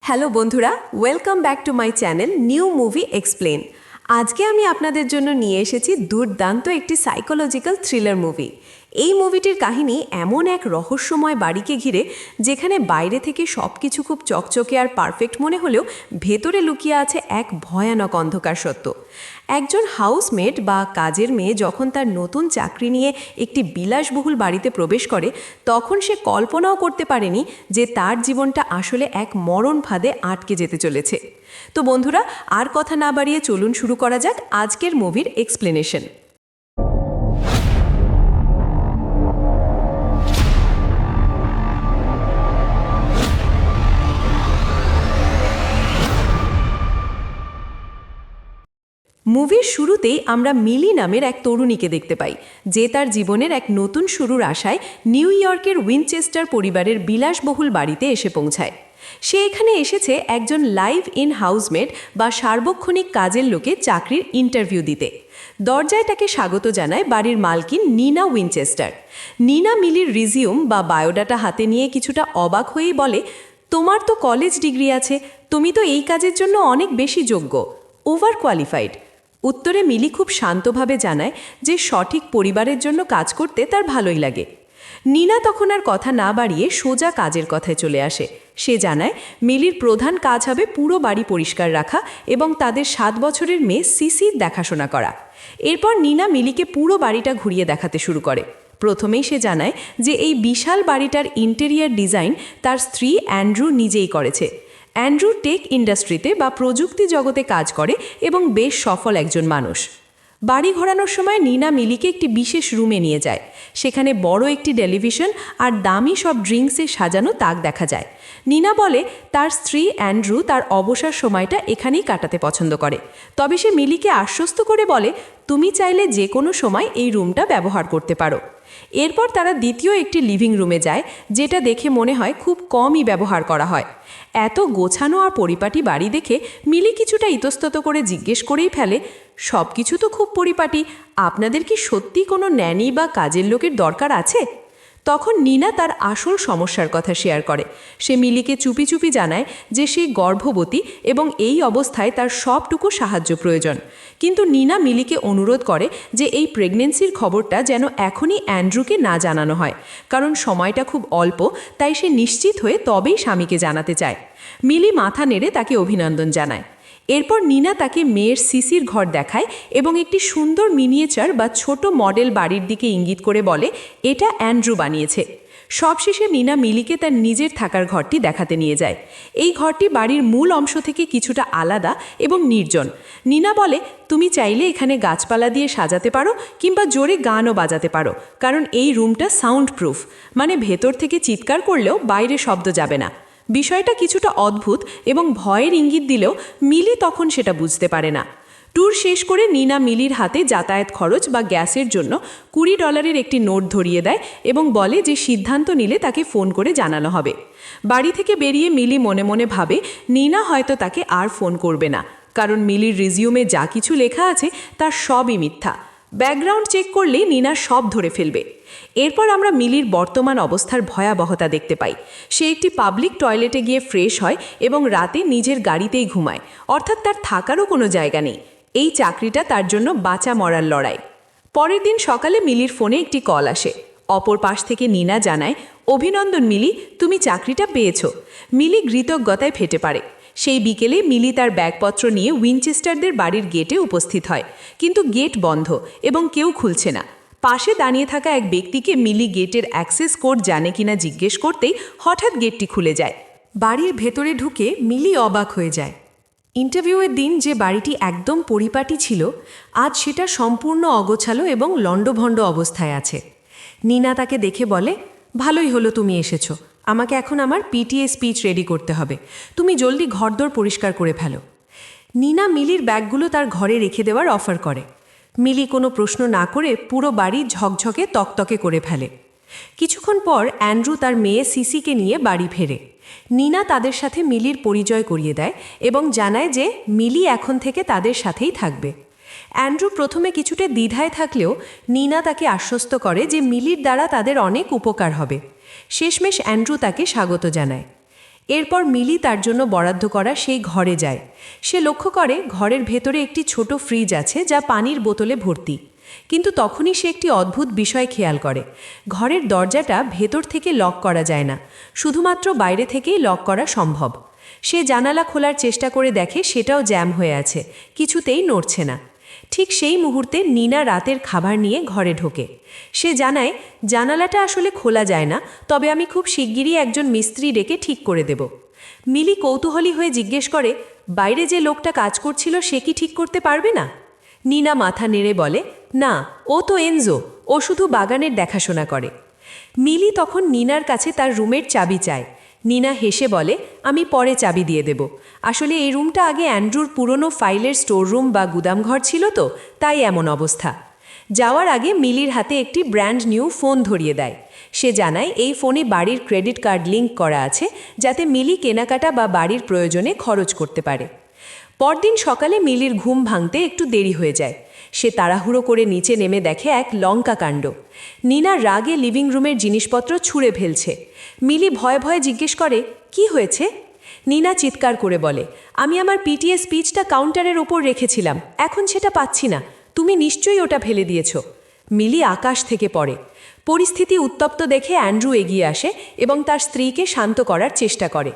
Hello বন্ধুরা, welcome back to my channel new movie explain. আজকে আমি আপনাদের জন্য নিয়ে এসেছি দুর্দান্ত একটি সাইকোলজিক্যাল থ্রিলার মুভি। এই মুভিটির কাহিনী এমন এক রহস্যময় বাড়িকে ঘিরে, যেখানে বাইরে থেকে সব কিছু খুব চকচকে আর পারফেক্ট মনে হলেও ভেতরে লুকিয়ে আছে এক ভয়ানক অন্ধকার সত্য। একজন হাউসমেট বা কাজের মেয়ে যখন তার নতুন চাকরি নিয়ে একটি বিলাসবহুল বাড়িতে প্রবেশ করে, তখন সে কল্পনাও করতে পারেনি যে তার জীবনটা আসলে এক মরণ ফাঁদে আটকে যেতে চলেছে। তো বন্ধুরা, আর কথা না বাড়িয়ে চলুন শুরু করা যাক আজকের মুভির এক্সপ্লেনেশন। মুভির শুরুতেই আমরা মিলি নামের এক তরুণীকে দেখতে পাই, যে তার জীবনের এক নতুন শুরুর আশায় নিউ ইয়র্কের উইনচেস্টার পরিবারের বিলাসবহুল বাড়িতে এসে পৌঁছায়। সে এখানে এসেছে একজন লাইভ ইন হাউসমেট বা সার্বক্ষণিক কাজের লোকে চাকরির ইন্টারভিউ দিতে। দরজায় তাকে স্বাগত জানায় বাড়ির মালকিন নিনা উইনচেস্টার। নিনা মিলির রিজিউম বা বায়োডাটা হাতে নিয়ে কিছুটা অবাক হয়েই বলে, তোমার তো কলেজ ডিগ্রি আছে, তুমি তো এই কাজের জন্য অনেক বেশি যোগ্য, ওভার কোয়ালিফাইড। উত্তরে মিলি খুব শান্তভাবে জানায় যে সঠিক পরিবারের জন্য কাজ করতে তার ভালোই লাগে। নিনা তখন আর কথা না বাড়িয়ে সোজা কাজের কথায় চলে আসে। সে জানায় মিলির প্রধান কাজ হবে পুরো বাড়ি পরিষ্কার রাখা এবং তাদের 7 বছরের মেয়ে সিসির দেখাশোনা করা। এরপর নিনা মিলিকে পুরো বাড়িটা ঘুরিয়ে দেখাতে শুরু করে। প্রথমেই সে জানায় যে এই বিশাল বাড়িটার ইন্টেরিয়ার ডিজাইন তার স্ত্রী অ্যান্ড্রু নিজেই করেছে। অ্যান্ড্রু টেক ইন্ডাস্ট্রিতে বা প্রযুক্তি জগতে কাজ করে এবং বেশ সফল একজন মানুষ। বাড়ি ঘোরানোর সময় নিনা মিলিকে একটি বিশেষ রুমে নিয়ে যায়। সেখানে বড় একটি টেলিভিশন আর দামি সব ড্রিঙ্কসে সাজানো তাক দেখা যায়। নিনা বলে তার স্ত্রী অ্যান্ড্রু তার অবসর সময়টা এখানেই কাটাতে পছন্দ করে, তবে সে মিলিকে আশ্বস্ত করে বলে, তুমি চাইলে যে কোনো সময় এই রুমটা ব্যবহার করতে পারো। এরপর তারা দ্বিতীয় একটি লিভিং রুমে যায়, যেটা দেখে মনে হয় খুব কমই ব্যবহার করা হয়। এত গোছানো আর পরিপাটি বাড়ি দেখে মিলি কিছুটা ইতস্তত করে জিজ্ঞেস করেই ফেলে, সব কিছু তো খুব পরিপাটি, আপনাদের কি সত্যি কোনো ন্যানি বা কাজের লোকের দরকার আছে? তখন নিনা তার আসল সমস্যার কথা শেয়ার করে। সে মিলিকে চুপি চুপি জানায় যে সে গর্ভবতী এবং এই অবস্থায় তার সবটুকু সাহায্য প্রয়োজন। কিন্তু নিনা মিলিকে অনুরোধ করে যে এই প্রেগনেন্সির খবরটা যেন এখনই অ্যান্ড্রুকে না জানানো হয়, কারণ সময়টা খুব অল্প, তাই সে নিশ্চিত হয়ে তবেই স্বামীকে জানাতে চায়। মিলি মাথা নেড়ে তাকে অভিনন্দন জানায়। এরপর নিনা তাকে মেয়ের সিসির ঘর দেখায় এবং একটি সুন্দর মিনিয়েচার বা ছোট মডেল বাড়ির দিকে ইঙ্গিত করে বলে, এটা অ্যান্ড্রু বানিয়েছে। সবশেষে নিনা মিলিকে তার নিজের থাকার ঘরটি দেখাতে নিয়ে যায়। এই ঘরটি বাড়ির মূল অংশ থেকে কিছুটা আলাদা এবং নির্জন। নিনা বলে, তুমি চাইলে এখানে গাছপালা দিয়ে সাজাতে পারো কিংবা জোরে গানও বাজাতে পারো, কারণ এই রুমটা সাউন্ড প্রুফ, মানে ভেতর থেকে চিৎকার করলেও বাইরে শব্দ যাবে না। বিষয়টা কিছুটা অদ্ভুত এবং ভয়ের ইঙ্গিত দিলেও মিলি তখন সেটা বুঝতে পারে না। ট্যুর শেষ করে নিনা মিলির হাতে যাতায়াত খরচ বা গ্যাসের জন্য $20 একটি নোট ধরিয়ে দেয় এবং বলে যে সিদ্ধান্ত নিলে তাকে ফোন করে জানানো হবে। বাড়ি থেকে বেরিয়ে মিলি মনে মনে ভাবে নিনা হয়তো তাকে আর ফোন করবে না, কারণ মিলির রিজিউমে যা কিছু লেখা আছে তার সবই মিথ্যা। ব্যাকগ্রাউন্ড চেক করলেই নিনা সব ধরে ফেলবে। এরপর আমরা মিলির বর্তমান অবস্থার ভয়াবহতা দেখতে পাই। সে একটি পাবলিক টয়লেটে গিয়ে ফ্রেশ হয় এবং রাতে নিজের গাড়িতেই ঘুমায়, অর্থাৎ তার থাকারও কোনো জায়গা নেই। এই চাকরিটা তার জন্য বাঁচা মরার লড়াই। পরের দিন সকালে মিলির ফোনে একটি কল আসে। অপর পাশ থেকে নিনা জানায়, অভিনন্দন মিলি, তুমি চাকরিটা পেয়েছো। মিলি কৃতজ্ঞতায় ফেটে পড়ে। সেই বিকেলে মিলি তার ব্যাগপত্র নিয়ে উইনচেস্টারদের বাড়ির গেটে উপস্থিত হয়, কিন্তু গেট বন্ধ এবং কেউ খুলছে না। পাশে দাঁড়িয়ে থাকা এক ব্যক্তিকে মিলি গেটের অ্যাক্সেস কোড জানে কিনা জিজ্ঞেস করতেই হঠাৎ গেটটি খুলে যায়। বাড়ির ভেতরে ঢুকে মিলি অবাক হয়ে যায়। ইন্টারভিউয়ের দিন যে বাড়িটি একদম পরিপাটি ছিল, আজ সেটা সম্পূর্ণ অগোছালো এবং লণ্ডভণ্ড অবস্থায় আছে। নিনা তাকে দেখে বলে, ভালোই হলো তুমি এসেছো, আমাকে এখন আমার পিটিএ স্পিচ রেডি করতে হবে, তুমি জলদি ঘরদোর পরিষ্কার করে ফেলো। নিনা মিলির ব্যাগগুলো তার ঘরে রেখে দেওয়ার অফার করে। মিলি কোনো প্রশ্ন না করে পুরো বাড়ি ঝকঝকে তকতকে করে ফেলে। কিছুক্ষণ পর অ্যান্ড্রু তার মেয়ে সিসিকে নিয়ে বাড়ি ফেরে। নিনা তাদের সাথে মিলির পরিচয় করিয়ে দেয় এবং জানায় যে মিলি এখন থেকে তাদের সাথেই থাকবে। অ্যান্ড্রু প্রথমে কিছুটা দ্বিধায় থাকলেও নিনা তাকে আশ্বস্ত করে যে মিলির দ্বারা তাদের অনেক উপকার হবে। শেষমেশ অ্যান্ড্রু তাকে স্বাগত জানায়। এরপর মিলি তার জন্য বরাদ্দ করা সেই ঘরে যায়। সে লক্ষ্য করে ঘরের ভেতরে একটি ছোট ফ্রিজ আছে যা পানির বোতলে ভর্তি। কিন্তু তখনই সে একটি অদ্ভুত বিষয় খেয়াল করে। ঘরের দরজাটা ভেতর থেকে লক করা যায় না, শুধুমাত্র বাইরে থেকেই লক করা সম্ভব। সে জানালা খোলার চেষ্টা করে দেখে, সেটাও জ্যাম হয়ে আছে, কিছুতেই নড়ছে না। ঠিক সেই মুহূর্তে নিনা রাতের খাবার নিয়ে ঘরে ঢোকে। সে জানায়, জানালাটা আসলে খোলা যায় না, তবে আমি খুব শিগগিরই একজন মিস্ত্রি ডেকে ঠিক করে দেব। মিলি কৌতূহলী হয়ে জিজ্ঞেস করে, বাইরে যে লোকটা কাজ করছিল সে কি ঠিক করতে পারবে না? নিনা মাথা নেড়ে বলে, না, ও তো এনজো, ও শুধু বাগানের দেখাশোনা করে। মিলি তখন নিনার কাছে তার রুমের চাবি চায়। নিনা হেসে বলে, আমি পরে চাবি দিয়ে দেব। আসলে এই রুমটা আগে অ্যান্ড্রুর পুরনো ফাইলের স্টোর রুম বা গুদামঘর ছিল, তো তাই এমন অবস্থা। যাওয়ার আগে মিলির হাতে একটি ব্র্যান্ড নিউ ফোন ধরিয়ে দেয়। সে জানায় এই ফোনে বাড়ির ক্রেডিট কার্ড লিঙ্ক করা আছে, যাতে মিলি কেনাকাটা বা বাড়ির প্রয়োজনে খরচ করতে পারে। পরদিন সকালে মিলির ঘুম ভাঙতে একটু দেরি হয়ে যায়। সে তাড়াহুড়ো করে নিচে নেমে দেখে এক লঙ্কা কাণ্ড। নিনা রাগে লিভিং রুমের জিনিসপত্র ছুঁড়ে ফেলছে। মিলি ভয়ে ভয়ে জিজ্ঞেস করে, কি হয়েছে? নিনা চিৎকার করে বলে, আমি আমার পিটিএ স্পিচটা কাউন্টারের ওপর রেখেছিলাম, এখন সেটা পাচ্ছি না, তুমি নিশ্চয়ই ওটা ফেলে দিয়েছ। মিলি আকাশ থেকে পড়ে। পরিস্থিতি উত্তপ্ত দেখে অ্যান্ড্রু এগিয়ে আসে এবং তার স্ত্রীকে শান্ত করার চেষ্টা করে।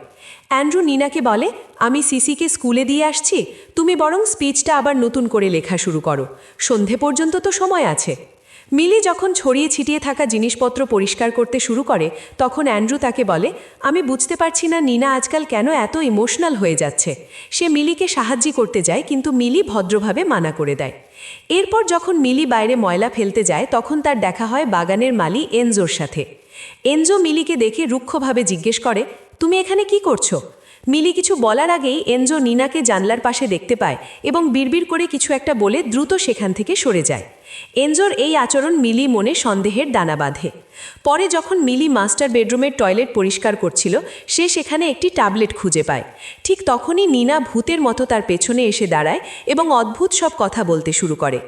অ্যান্ড্রু নিনাকে বলে, আমি সিসিকে স্কুলে দিয়ে আসছি, তুমি বরং স্পিচটা আবার নতুন করে লেখা শুরু করো, সন্ধে পর্যন্ত তো সময় আছে। মিলি যখন ছড়িয়ে ছিটিয়ে থাকা জিনিসপত্র পরিষ্কার করতে শুরু করে, তখন অ্যান্ড্রু তাকে বলে, আমি বুঝতে পারছি না নিনা আজকাল কেন এত ইমোশনাল হয়ে যাচ্ছে। সে মিলিকে সাহায্য করতে যায়, কিন্তু মিলি ভদ্রভাবে মানা করে দেয়। এরপর যখন মিলি বাইরে ময়লা ফেলতে যায়, তখন তার দেখা হয় বাগানের মালি এনজোর সাথে। এনজো মিলিকে দেখে রুক্ষভাবে জিজ্ঞেস করে, তুমি এখানে কি করছো? মিলি কিছু বলার আগেই এনজো নিনাকে জানলার পাশে দেখতে পায় এবং বিড়বিড় করে কিছু একটা বলে দ্রুত সেখান থেকে সরে যায়। এনজোর এই আচরণ মিলি মনে সন্দেহের দানা বাঁধে। পরে যখন মিলি মাস্টার বেডরুমের টয়লেট পরিষ্কার করছিল, সে সেখানে একটি ট্যাবলেট খুঁজে পায়। ঠিক তখনই নিনা ভূতের মতো তার পেছনে এসে দাঁড়ায় এবং অদ্ভুত সব কথা বলতে শুরু করে।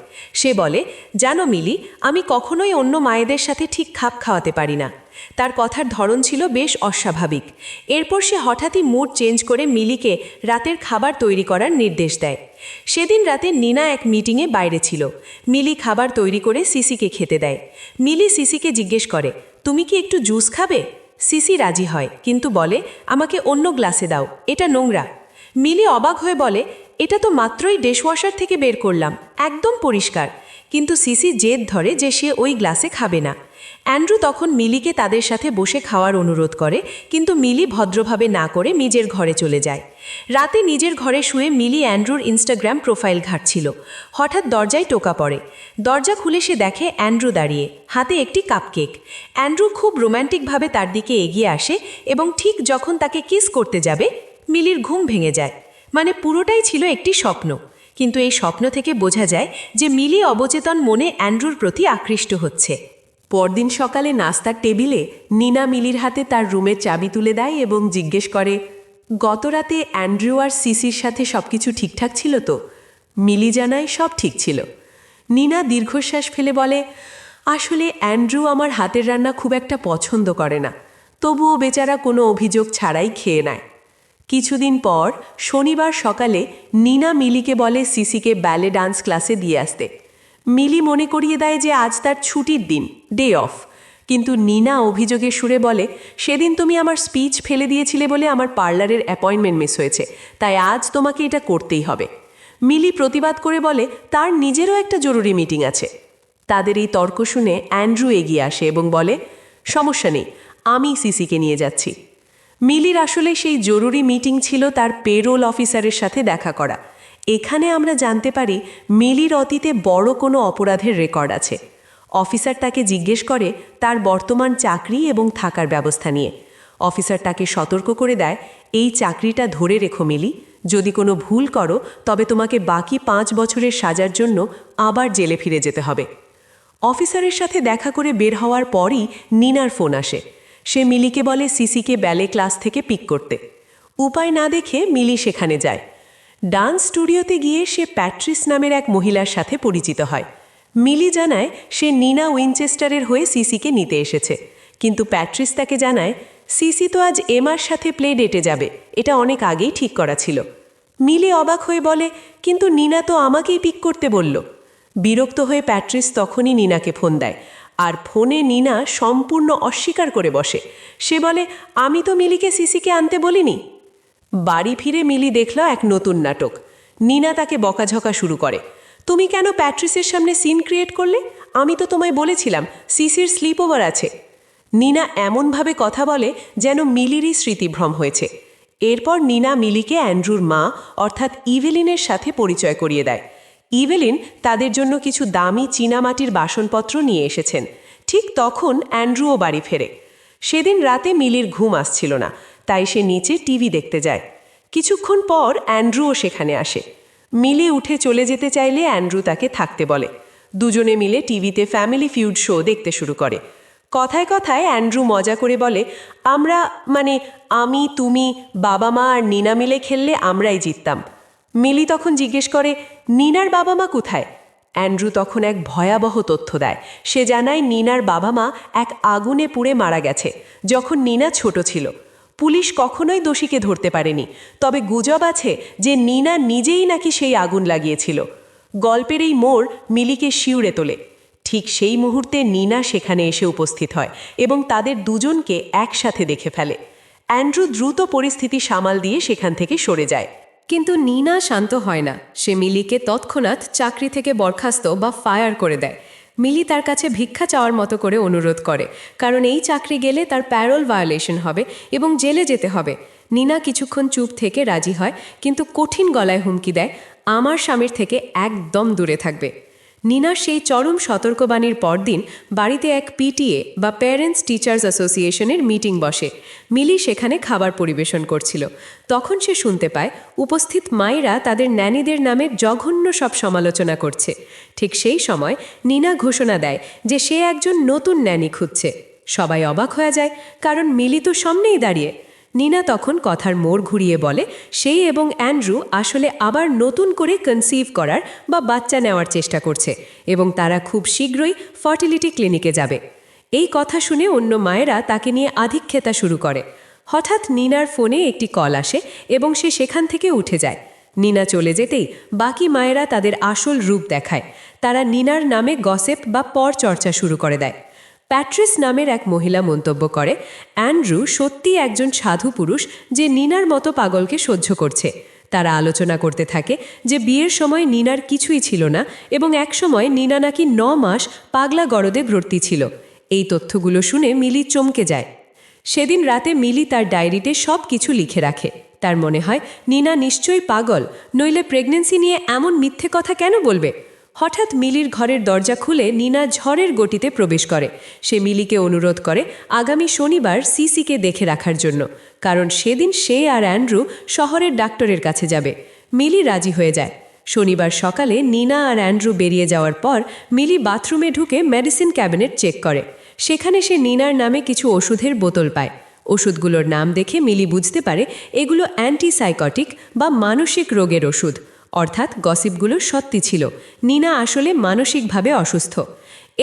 সে বলে, জানো মিলি, আমি কখনোই অন্য মায়েদের সাথে ঠিক খাপ খাওয়াতে পারি না। তার কথার ধরন ছিল বেশ অস্বাভাবিক। এরপর সে হঠাৎই মুড চেঞ্জ করে মিলিকে রাতের খাবার তৈরি করার নির্দেশ দেয়। সেদিন রাতে নিনা এক মিটিংয়ে বাইরে ছিল। মিলি খাবার তৈরি করে সিসিকে খেতে দেয়। মিলি সিসিকে জিজ্ঞেস করে, তুমি কি একটু জুস খাবে? সিসি রাজি হয়, কিন্তু বলে, আমাকে অন্য গ্লাসে দাও, এটা নোংরা। মিলি অবাক হয়ে বলে, এটা তো মাত্রই ডিশওয়াশার থেকে বের করলাম, একদম পরিষ্কার। কিন্তু সিসি জেদ ধরে যে সে ওই গ্লাসে খাবে না। অ্যান্ড্রু তখন মিলিকে তাদের সাথে বসে খাওয়ার অনুরোধ করে, কিন্তু মিলি ভদ্রভাবে না করে নিজের ঘরে চলে যায়। রাতে নিজের ঘরে শুয়ে মিলি অ্যান্ড্রুর ইনস্টাগ্রাম প্রোফাইল ঘাঁটছিল। হঠাৎ দরজায় টোকা পড়ে। দরজা খুলে সে দেখে অ্যান্ড্রু দাঁড়িয়ে, হাতে একটি কাপকেক। অ্যান্ড্রু খুব রোম্যান্টিকভাবে তার দিকে এগিয়ে আসে এবং ঠিক যখন তাকে কিস করতে যাবে, মিলির ঘুম ভেঙে যায়। মানে পুরোটাই ছিল একটি স্বপ্ন। কিন্তু এই স্বপ্ন থেকে বোঝা যায় যে মিলি অবচেতন মনে অ্যান্ড্রুর প্রতি আকৃষ্ট হচ্ছে। পরদিন সকালে নাস্তার টেবিলে নিনা মিলির হাতে তার রুমের চাবি তুলে দেয় এবং জিজ্ঞেস করে, গতরাতে অ্যান্ড্রু আর সিসির সাথে সবকিছু ঠিকঠাক ছিল তো? মিলি জানায় সব ঠিক ছিল। নিনা দীর্ঘশ্বাস ফেলে বলে, আসলে অ্যান্ড্রু আমার হাতের রান্না খুব একটা পছন্দ করে না, তবুও বেচারা কোনো অভিযোগ ছাড়াই খেয়ে নেয়। কিছুদিন পর শনিবার সকালে নিনা মিলিকে বলে সিসিকে ব্যালে ডান্স ক্লাসে দিয়ে আসতে। মিলি মনে করিয়ে দেয় যে আজ তার ছুটির দিন, ডে অফ। কিন্তু নিনা অভিযোগের সুরে বলে, সেদিন তুমি আমার স্পিচ ফেলে দিয়েছিলে বলে আমার পার্লারের অ্যাপয়েন্টমেন্ট মিস হয়েছে, তাই আজ তোমাকে এটা করতেই হবে। মিলি প্রতিবাদ করে বলে তার নিজেরও একটা জরুরি মিটিং আছে। তাদের এই তর্ক শুনে অ্যান্ড্রু এগিয়ে আসে এবং বলে, সমস্যা নেই, আমি সিসিকে নিয়ে যাচ্ছি। মিলির আসলে সেই জরুরি মিটিং ছিল তার পেরোল অফিসারের সাথে দেখা করা। এখানে আমরা জানতে পারি মিলির অতীতে বড় কোনো অপরাধের রেকর্ড আছে। অফিসার তাকে জিজ্ঞেস করে তার বর্তমান চাকরি এবং থাকার ব্যবস্থা নিয়ে। অফিসার তাকে সতর্ক করে দেয়, এই চাকরিটা ধরে রেখো মিলি, যদি কোনো ভুল করো তবে তোমাকে বাকি 5 বছরের সাজার জন্য আবার জেলে ফিরে যেতে হবে। অফিসারের সাথে দেখা করে বের হওয়ার পরই নিনার ফোন আসে। সে মিলিকে বলে সিসিকে ব্যালে ক্লাস থেকে পিক করতে। উপায় না দেখে মিলি সেখানে যায়। ডান্স স্টুডিওতে গিয়ে সে প্যাট্রিস নামের এক মহিলার সাথে পরিচিত হয়। মিলি জানায় সে নিনা উইনচেস্টারের হয়ে সিসিকে নিতে এসেছে, কিন্তু প্যাট্রিস তাকে জানায় সিসি তো আজ এমার সাথে প্লে ডেটে যাবে, এটা অনেক আগেই ঠিক করা ছিল। মিলি অবাক হয়ে বলে, কিন্তু নিনা তো আমাকেই পিক করতে বলল। বিরক্ত হয়ে প্যাট্রিস তখনই নিনাকে ফোন দেয়, আর ফোনে নিনা সম্পূর্ণ অস্বীকার করে বসে। সে বলে, আমি তো মিলিকে সিসিকে আনতে বলিনি। বাড়ি ফিরে মিলি দেখল এক নতুন নাটক। নিনা তাকে বকাঝকা শুরু করে, তুমি কেন প্যাট্রিসের সামনে সিন ক্রিয়েট করলে? আমি তো তোমায় বলেছিলাম সিসির স্লিপ ওভার আছে। নিনা এমনভাবে কথা বলে যেন মিলিরই স্মৃতিভ্রম হয়েছে। এরপর নিনা মিলিকে অ্যান্ড্রুর মা অর্থাৎ ইভেলিনের সাথে পরিচয় করিয়ে দেয়। ইভেলিন তাদের জন্য কিছু দামি চীনামাটির বাসনপত্র নিয়ে এসেছেন। ঠিক তখন অ্যান্ড্রুও বাড়ি ফেরে। সেদিন রাতে মিলির ঘুম আসছিল না, তাই সে নিচে টিভি দেখতে যায়। কিছুক্ষণ পর অ্যান্ড্রুও সেখানে আসে। মিলি উঠে চলে যেতে চাইলে অ্যান্ড্রু তাকে থাকতে বলে। দুজনে মিলে টিভিতে ফ্যামিলি ফিউড শো দেখতে শুরু করে। কথায় কথায় অ্যান্ড্রু মজা করে বলে, আমি, তুমি, বাবা মা আর নিনা মিলে খেললে আমরাই জিততাম। মিলি তখন জিজ্ঞেস করে, নিনার বাবা মা কোথায়? অ্যান্ড্রু তখন এক ভয়াবহ তথ্য দেয়। সে জানায় নিনার বাবা মা এক আগুনে পুড়ে মারা গেছে যখন নিনা ছোট ছিল। পুলিশ কখনোই দোষীকে ধরতে পারেনি, তবে গুজব আছে যে নিনা নিজেই নাকি সেই আগুন লাগিয়েছিল। গল্পের এই মোড় মিলিকে শিউরে তোলে। ঠিক সেই মুহূর্তে নিনা সেখানে এসে উপস্থিত হয় এবং তাদের দুজনকে একসাথে দেখে ফেলে। অ্যান্ড্রু দ্রুত পরিস্থিতি সামাল দিয়ে সেখান থেকে সরে যায়। কিন্তু নিনা শান্ত হয় না। সে মিলিকে তৎক্ষণাৎ চাকরি থেকে বরখাস্ত বা ফায়ার করে দেয়। মিলি তার কাছে ভিক্ষা চাওয়ার মতো করে অনুরোধ করে, কারণ এই চাকরি গেলে তার প্যারোল ভায়োলেশন হবে এবং জেলে যেতে হবে। নিনা কিছুক্ষণ চুপ থেকে রাজি হয়, কিন্তু কঠিন গলায় হুমকি দেয়, আমার স্বামীর থেকে একদম দূরে থাকবে। নিনার সেই চরম সতর্কবাণীর পরদিন বাড়িতে এক পিটিএ বা প্যারেন্টস টিচার্স অ্যাসোসিয়েশনের মিটিং বসে। মিলি সেখানে খাবার পরিবেশন করছিল। তখন সে শুনতে পায় উপস্থিত মায়েরা তাদের ন্যানিদের নামে জঘন্য সব সমালোচনা করছে। ঠিক সেই সময় নিনা ঘোষণা দেয় যে সে একজন নতুন ন্যানি খুঁজছে। সবাই অবাক হয়ে যায়, কারণ মিলি তো সামনেই দাঁড়িয়ে। নিনা তখন কথার মোড় ঘুরিয়ে বলে, সেই এবং অ্যান্ড্রু আসলে আবার নতুন করে কনসিভ করার বা বাচ্চা নেওয়ার চেষ্টা করছে এবং তারা খুব শীঘ্রই ফার্টিলিটি ক্লিনিকে যাবে। এই কথা শুনে অন্য মায়েরা তাকে নিয়ে আধিক্যতা শুরু করে। হঠাৎ নিনার ফোনে একটি কল আসে এবং সে সেখান থেকে উঠে যায়। নিনা চলে যেতেই বাকি মায়েরা তাদের আসল রূপ দেখায়। তারা নিনার নামে গসিপ বা পরচর্চা শুরু করে দেয়। প্যাট্রিস নামের এক মহিলা মন্তব্য করে, অ্যান্ড্রু সত্যিই একজন সাধু পুরুষ যে নিনার মতো পাগলকে সহ্য করছে। তারা আলোচনা করতে থাকে যে বিয়ের সময় নিনার কিছুই ছিল না এবং একসময় নিনা নাকি 9 মাস পাগলা গরদে ভর্তি ছিল। এই তথ্যগুলো শুনে মিলি চমকে যায়। সেদিন রাতে মিলি তার ডায়েরিতে সব কিছু লিখে রাখে। তার মনে হয় নিনা নিশ্চয়ই পাগল, নইলে প্রেগন্যান্সি নিয়ে এমন মিথ্যে কথা কেন বলবে। হঠাৎ মিলির ঘরের দরজা খুলে নিনা ঝড়ের গতিতে প্রবেশ করে। সে মিলিকে অনুরোধ করে আগামী শনিবার সিসিকে দেখে রাখার জন্য, কারণ সেদিন সে আর অ্যান্ড্রু শহরের ডাক্তারের কাছে যাবে। মিলি রাজি হয়ে যায়। শনিবার সকালে নিনা আর অ্যান্ড্রু বেরিয়ে যাওয়ার পর মিলি বাথরুমে ঢুকে মেডিসিন ক্যাবিনেট চেক করে। সেখানে সে নিনার নামে কিছু ওষুধের বোতল পায়। ওষুধগুলোর নাম দেখে মিলি বুঝতে পারে এগুলো অ্যান্টিসাইকটিক বা মানসিক রোগের ওষুধ। অর্থাৎ গসিপগুলো সত্যি ছিল, নিনা আসলে মানসিকভাবে অসুস্থ।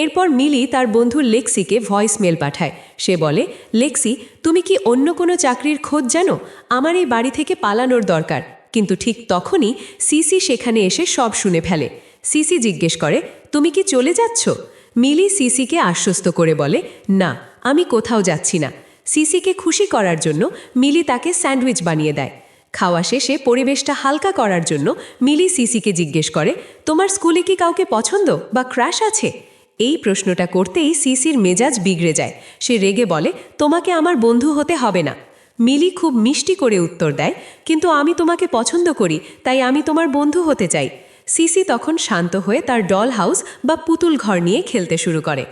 এরপর মিলি তার বন্ধু লেক্সিকে ভয়েস মেল পাঠায়। সে বলে, লেক্সি, তুমি কি অন্য কোনো চাকরির খোঁজ জানো? আমার এই বাড়ি থেকে পালানোর দরকার। কিন্তু ঠিক তখনই সিসি সেখানে এসে সব শুনে ফেলে। সিসি জিজ্ঞেস করে, তুমি কি চলে যাচ্ছ? মিলি সিসিকে আশ্বস্ত করে বলে, না, আমি কোথাও যাচ্ছি না। সিসিকে খুশি করার জন্য মিলি তাকে স্যান্ডউইচ বানিয়ে দেয়। খাওয়া শেষে পরিবেশটা হালকা করার জন্য মিলি সিসিকে জিজ্ঞেস করে, তোমার স্কুলে কি কাউকে পছন্দ বা ক্রাশ আছে? এই প্রশ্নটা করতেই সিসির মেজাজ বিগড়ে যায়। সে রেগে বলে, তোমাকে আমার বন্ধু হতে হবে না। মিলি খুব মিষ্টি করে উত্তর দেয়, কিন্তু আমি তোমাকে পছন্দ করি, তাই আমি তোমার বন্ধু হতে চাই। সিসি তখন শান্ত হয়ে তার ডল হাউস বা পুতুল ঘর নিয়ে খেলতে শুরু করে।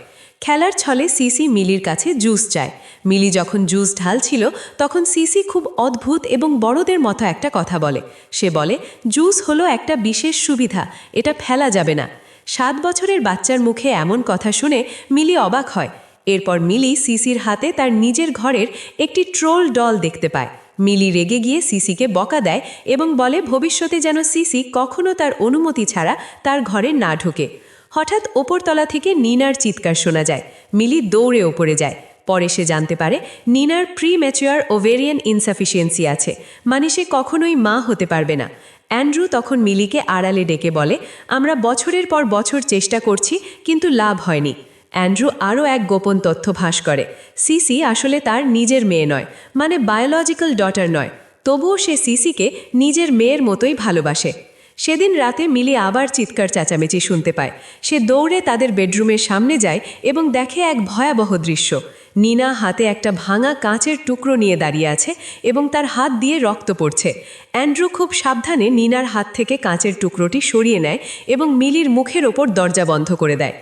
খেলার ছলে সিসি মিলির কাছে জুস চায়। মিলি যখন জুস ঢালছিল তখন সিসি খুব অদ্ভুত এবং বড়দের মতো একটা কথা বলে। সে বলে, জুস হলো একটা বিশেষ সুবিধা, এটা ফেলা যাবে না। 7 বছরের বাচ্চার মুখে এমন কথা শুনে মিলি অবাক হয়। এরপর মিলি সিসির হাতে তার নিজের ঘরের একটি ট্রোল ডল দেখতে পায়। মিলি রেগে গিয়ে সিসিকে বকা দেয় এবং বলে ভবিষ্যতে যেন সিসি কখনো তার অনুমতি ছাড়া তার ঘরে না ঢোকে। হঠাৎ ওপরতলা থেকে নিনার চিৎকার শোনা যায়। মিলি দৌড়ে ওপরে যায়। পরে সে জানতে পারে নিনার প্রিম্যাচিওর ওভেরিয়ান ইনসাফিসিয়েন্সি আছে, মানে সে কখনোই মা হতে পারবে না। অ্যান্ড্রু তখন মিলিকে আড়ালে ডেকে বলে, আমরা বছরের পর বছর চেষ্টা করছি, কিন্তু লাভ হয়নি। অ্যান্ড্রু আরও এক গোপন তথ্য ফাঁস করে, সিসি আসলে তার নিজের মেয়ে নয়, মানে বায়োলজিক্যাল ডটার নয়। তবুও সে সিসিকে নিজের মেয়ের মতোই ভালোবাসে। সেদিন রাতে মিলি আবার চিৎকার চেঁচামেচি শুনতে পায়। সে দৌড়ে তাদের বেডরুমের সামনে যায় এবং দেখে এক ভয়াবহ দৃশ্য। নিনা হাতে একটা ভাঙা কাঁচের টুকরো নিয়ে দাঁড়িয়ে আছে এবং তার হাত দিয়ে রক্ত পড়ছে। অ্যান্ড্রু খুব সাবধানে নিনার হাত থেকে কাঁচের টুকরোটি সরিয়ে নেয় এবং মিলির মুখের ওপর দরজা বন্ধ করে দেয়।